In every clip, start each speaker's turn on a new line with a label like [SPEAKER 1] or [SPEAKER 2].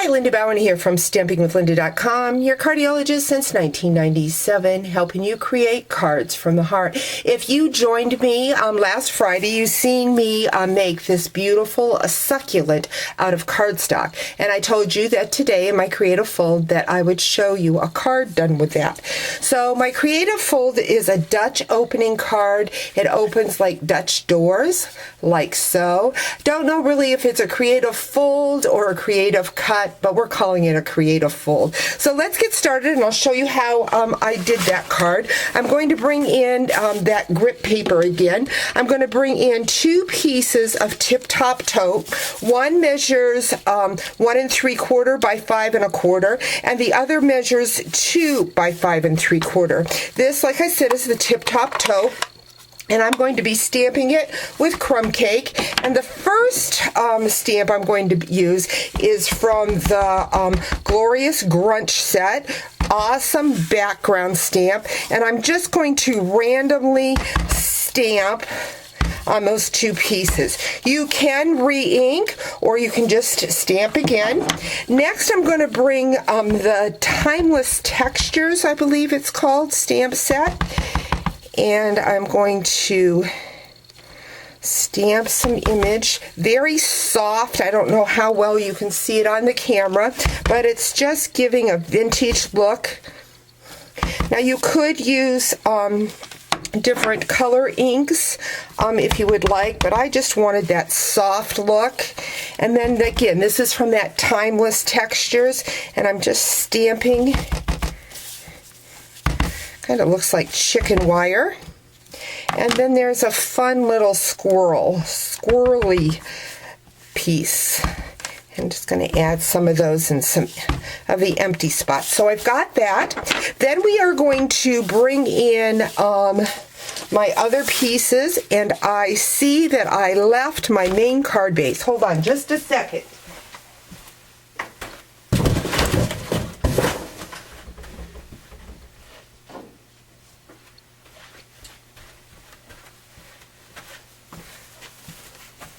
[SPEAKER 1] Hi, Linda Bowen here from stampingwithlynda.com, your cardiologist since 1997, helping you create cards from the heart. If you joined me last Friday, you seen me make this beautiful succulent out of cardstock. And I told you that today in my creative fold that I would show you a card done with that. So my creative fold is a Dutch opening card. It opens like Dutch doors, like so. Don't know really if it's a creative fold or a creative cut, but we're calling it a creative fold. So let's get started and I'll show you how I did that card. I'm going to bring in that grip paper again. I'm going to bring in 2 pieces of tip-top taupe. One measures 1 3/4 by 5 1/4, and the other measures 2 by 5 3/4. This, like I said, is the tip-top taupe. And I'm going to be stamping it with crumb cake. And the first stamp I'm going to use is from the Glorious Grunch set. Awesome background stamp. And I'm just going to randomly stamp on those 2 pieces. You can re-ink or you can just stamp again. Next I'm going to bring the Timeless Textures, I believe it's called, stamp set. And I'm going to stamp some image. Very soft. I don't know how well you can see it on the camera, but it's just giving a vintage look. Now you could use different color inks if you would like, but I just wanted that soft look. And then again, this is from that Timeless Textures, and I'm just stamping. Kind of looks like chicken wire. And then there's a fun little squirrely piece. I'm just going to add some of those in some of the empty spots. So I've got that. Then we are going to bring in my other pieces, and I see that I left my main card base. Hold on just a second.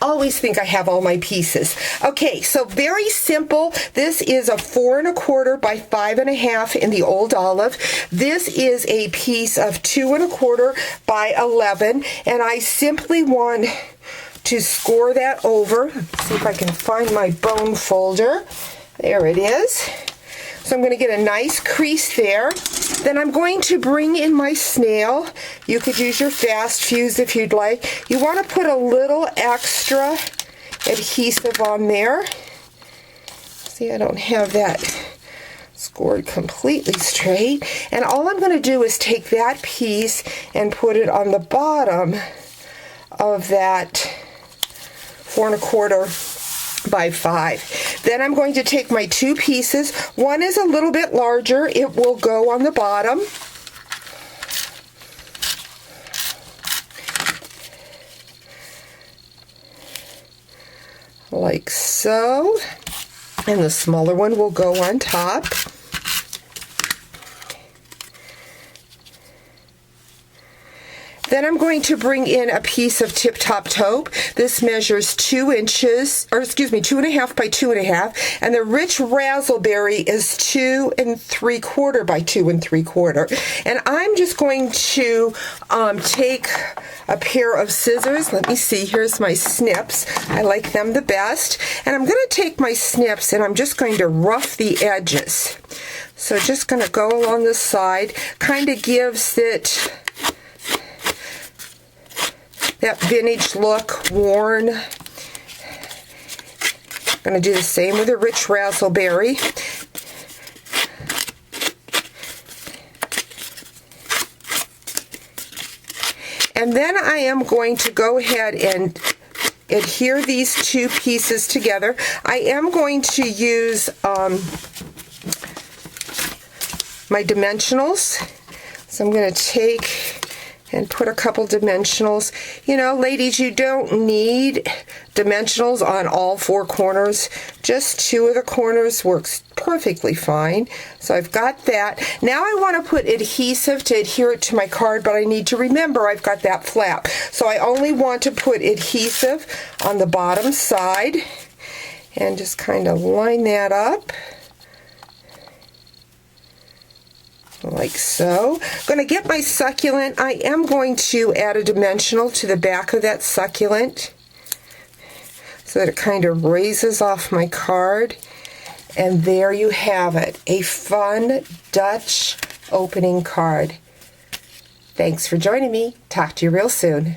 [SPEAKER 1] Always think I have all my pieces. Okay, so very simple. This is a 4 1/4 by 5 1/2 in the old olive. This is a piece of 2 1/4 by 11, and I simply want to score that over. Let's see if I can find my bone folder. There it is. So I'm going to get a nice crease there. Then I'm going to bring in my snail. You could use your fast fuse if you'd like. You want to put a little extra adhesive on there. See, I don't have that scored completely straight. And all I'm going to do is take that piece and put it on the bottom of that 4 1/4 by 5. Then I'm going to take my 2 pieces. One is a little bit larger. It will go on the bottom. Like so. And the smaller one will go on top. Then I'm going to bring in a piece of tip-top taupe. This measures 2 inches, or excuse me, 2 1/2 by 2 1/2, and the rich raspberry is 2 3/4 by 2 3/4. And I'm just going to take a pair of scissors. Let me see, here's my snips. I like them the best. And I'm going to take my snips and I'm just going to rough the edges. So just going to go along the side, kind of gives it that vintage look, worn. I'm going to do the same with the rich raspberry. And then I am going to go ahead and adhere these 2 pieces together. I am going to use my dimensionals. So I'm going to take and put a couple dimensionals. You know, ladies, you don't need dimensionals on all 4 corners. Just 2 of the corners works perfectly fine. So I've got that. Now I want to put adhesive to adhere it to my card, but I need to remember I've got that flap. So I only want to put adhesive on the bottom side. And just kind of line that up. Like so. I'm going to get my succulent. I am going to add a dimensional to the back of that succulent so that it kind of raises off my card. And there you have it, a fun Dutch opening card. Thanks for joining me. Talk to you real soon.